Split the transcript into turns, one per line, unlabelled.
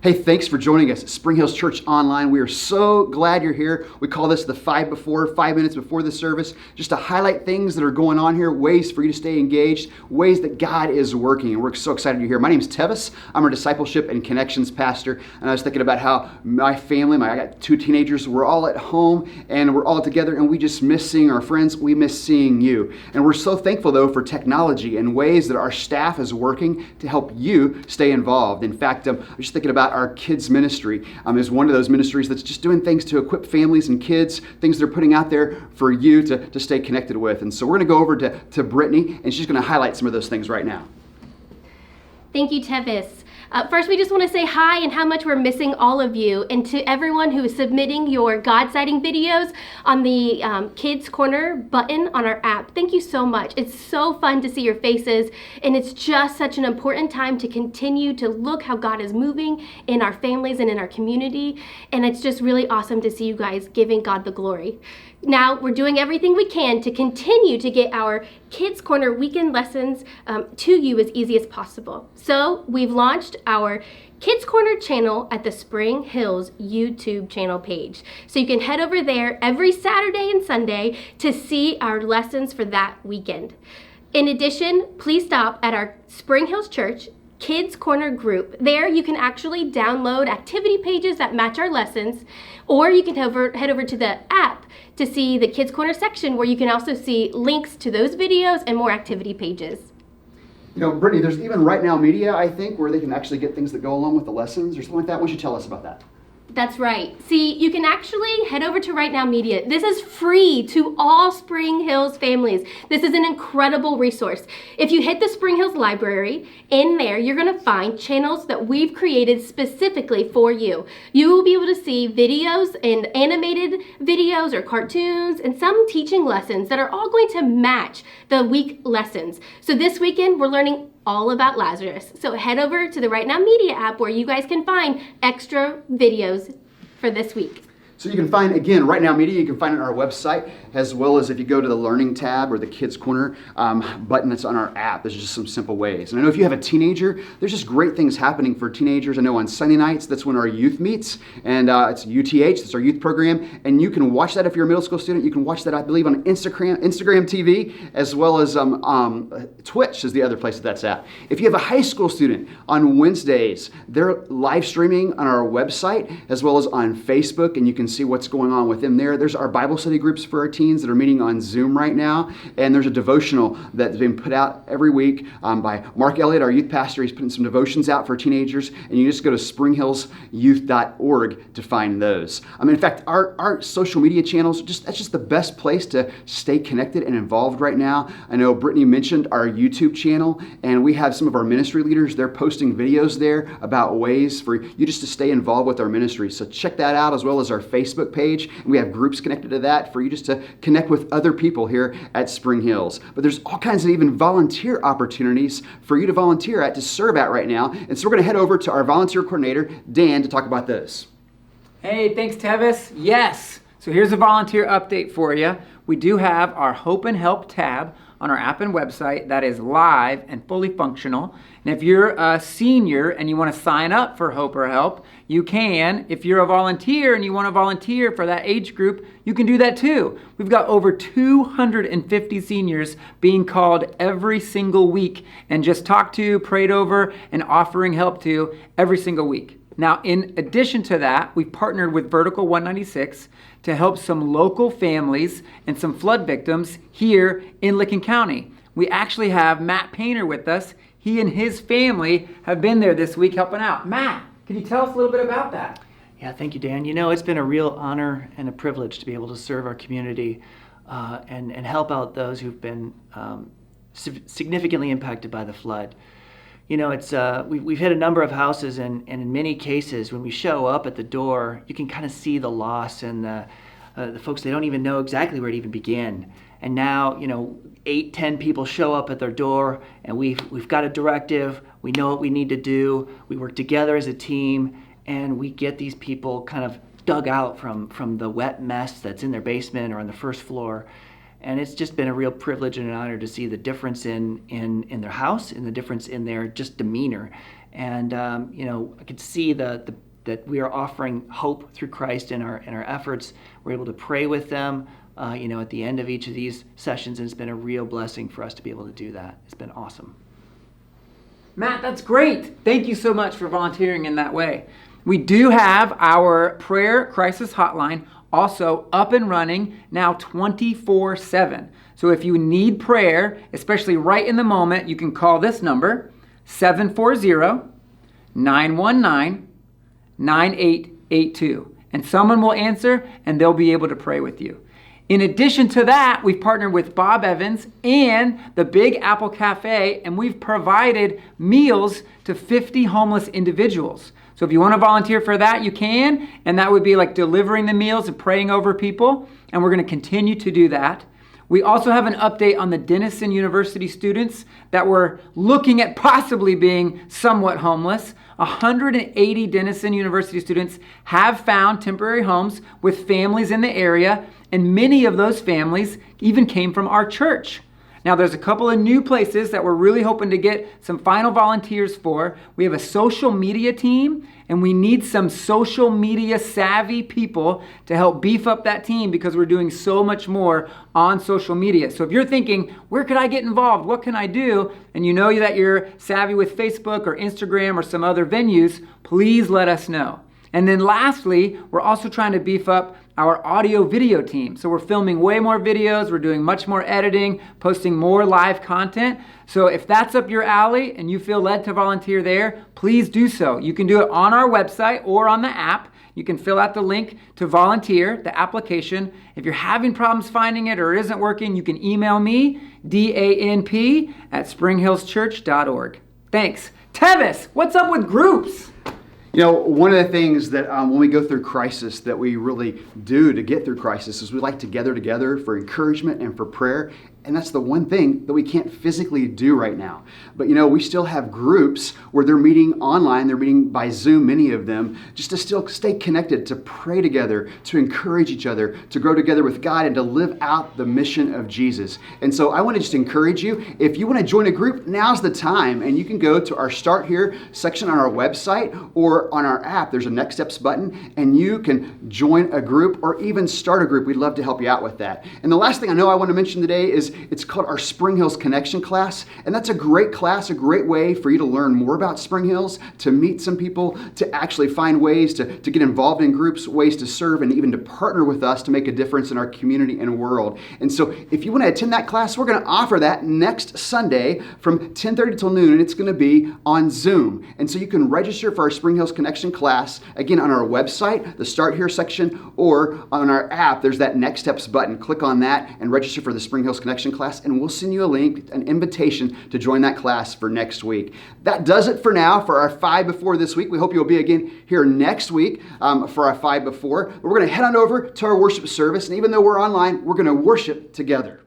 Hey, thanks for joining us at Spring Hills Church Online. We are so glad you're here. We call this the 5 minutes before the service, just to highlight things that are going on here, ways for you to stay engaged, ways that God is working. And we're so excited you're here. My name is Tevis. I'm our discipleship and connections pastor. And I was thinking about how my family, I got 2 teenagers, we're all at home and we're all together and we just miss seeing our friends. We miss seeing you. And we're so thankful though for technology and ways that our staff is working to help you stay involved. In fact, I'm just thinking about our kids ministry is one of those ministries that's just doing things to equip families and kids, things they're putting out there for you to stay connected with. And so we're going to go over to Brittany, and she's going to highlight some of those things right now.
Thank you, Tevis. First, we just want to say hi and how much we're missing all of you, and to everyone who is submitting your God sighting videos on the Kids Corner button on our app. Thank you so much. It's so fun to see your faces, and it's just such an important time to continue to look how God is moving in our families and in our community, and it's just really awesome to see you guys giving God the glory. Now, we're doing everything we can to continue to get our Kids Corner weekend lessons to you as easy as possible. So we've launched our Kids Corner channel at the Spring Hills YouTube channel page. So you can head over there every Saturday and Sunday to see our lessons for that weekend. In addition, please stop at our Spring Hills Church Kids Corner group. There you can actually download activity pages that match our lessons, or you can head over to the app to see the Kids Corner section where you can also see links to those videos and more activity pages.
You know, Brittany, there's even Right Now Media, I think, where they can actually get things that go along with the lessons or something like that. Why don't you tell us about that?
That's right. See, you can actually head over to Right Now Media. This is free to all Spring Hills families. This is an incredible resource. If you hit the Spring Hills Library, in there you're going to find channels that we've created specifically for you. You will be able to see videos and animated videos or cartoons and some teaching lessons that are all going to match the week lessons. So this weekend we're learning all about Lazarus. So head over to the Right Now Media app where you guys can find extra videos for this week.
So you can find, again, Right Now Media, you can find it on our website, as well as if you go to the Learning tab or the Kids Corner button that's on our app. There's just some simple ways. And I know if you have a teenager, there's just great things happening for teenagers. I know on Sunday nights, that's when our youth meets, and it's UTH, that's our youth program, and you can watch that if you're a middle school student. You can watch that, I believe, on Instagram TV, as well as Twitch is the other place that's at. If you have a high school student, on Wednesdays, they're live streaming on our website, as well as on Facebook, and you can see what's going on with them there. There's our Bible study groups for our teens that are meeting on Zoom right now, and there's a devotional that's been put out every week by Mark Elliott, our youth pastor. He's putting some devotions out for teenagers, and you just go to springhillsyouth.org to find those. In fact, our social media channels, that's just the best place to stay connected and involved right now. I know Brittany mentioned our YouTube channel, and we have some of our ministry leaders. They're posting videos there about ways for you just to stay involved with our ministry. So check that out, as well as our Facebook page. And we have groups connected to that for you just to connect with other people here at Spring Hills. But there's all kinds of even volunteer opportunities for you to volunteer at, to serve at right now. And so we're going to head over to our volunteer coordinator, Dan, to talk about those.
Hey, thanks, Tevis. Yes. So here's a volunteer update for you. We do have our Hope and Help tab on our app and website that is live and fully functional. And if you're a senior and you want to sign up for Hope or Help, you can. If you're a volunteer and you want to volunteer for that age group, you can do that too. We've got over 250 seniors being called every single week and just talked to, prayed over, and offering help to every single week. Now, in addition to that, we've partnered with Vertical 196 to help some local families and some flood victims here in Licking County. We actually have Matt Painter with us. He and his family have been there this week helping out. Matt, can you tell us a little bit about that?
Yeah, thank you, Dan. You know, it's been a real honor and a privilege to be able to serve our community and help out those who've been significantly impacted by the flood. You know, it's we've hit a number of houses, and in many cases, when we show up at the door, you can kind of see the loss and the folks, they don't even know exactly where to even begin. And now, 8-10 people show up at their door, and we've got a directive. We know what we need to do. We work together as a team, and we get these people kind of dug out from the wet mess that's in their basement or on the first floor. And it's just been a real privilege and an honor to see the difference in their house and the difference in their just demeanor. And I could see that we are offering hope through Christ in our efforts. We're able to pray with them, at the end of each of these sessions, and it's been a real blessing for us to be able to do that. It's been awesome.
Matt, that's great. Thank you so much for volunteering in that way. We do have our prayer crisis hotline also up and running now 24/7. So if you need prayer, especially right in the moment, you can call this number, 740-919-9882. And someone will answer and they'll be able to pray with you. In addition to that, we've partnered with Bob Evans and the Big Apple Cafe, and we've provided meals to 50 homeless individuals. So if you want to volunteer for that, you can, and that would be like delivering the meals and praying over people, and we're going to continue to do that. We also have an update on the Denison University students that were looking at possibly being somewhat homeless. 180 Denison University students have found temporary homes with families in the area, and many of those families even came from our church. Now, there's a couple of new places that we're really hoping to get some final volunteers for. We have a social media team, and we need some social media savvy people to help beef up that team because we're doing so much more on social media. So if you're thinking, where could I get involved? What can I do? And you know that you're savvy with Facebook or Instagram or some other venues, please let us know. And then lastly, we're also trying to beef up our audio video team. So we're filming way more videos, we're doing much more editing, posting more live content. So if that's up your alley and you feel led to volunteer there, please do so. You can do it on our website or on the app. You can fill out the link to volunteer, the application. If you're having problems finding it or it isn't working, you can email me, danp@springhillschurch.org. Thanks. Tevis, what's up with groups?
One of the things that when we go through crisis that we really do to get through crisis is we like to gather together for encouragement and for prayer. And that's the one thing that we can't physically do right now. But we still have groups where they're meeting online, they're meeting by Zoom, many of them, just to still stay connected, to pray together, to encourage each other, to grow together with God, and to live out the mission of Jesus. And so I want to just encourage you, if you want to join a group, now's the time. And you can go to our Start Here section on our website or on our app. There's a Next Steps button, and you can join a group or even start a group. We'd love to help you out with that. And the last thing I want to mention today is it's called our Spring Hills Connection class. And that's a great class, a great way for you to learn more about Spring Hills, to meet some people, to actually find ways to get involved in groups, ways to serve, and even to partner with us to make a difference in our community and world. And so if you want to attend that class, we're going to offer that next Sunday from 10:30 till noon, and it's going to be on Zoom. And so you can register for our Spring Hills Connection class, again, on our website, the Start Here section, or on our app. There's that Next Steps button. Click on that and register for the Spring Hills Connection class, and we'll send you a link, an invitation to join that class for next week. That does it for now for our 5 Before this week. We hope you'll be again here next week for our 5 Before. We're going to head on over to our worship service, and even though we're online, we're going to worship together.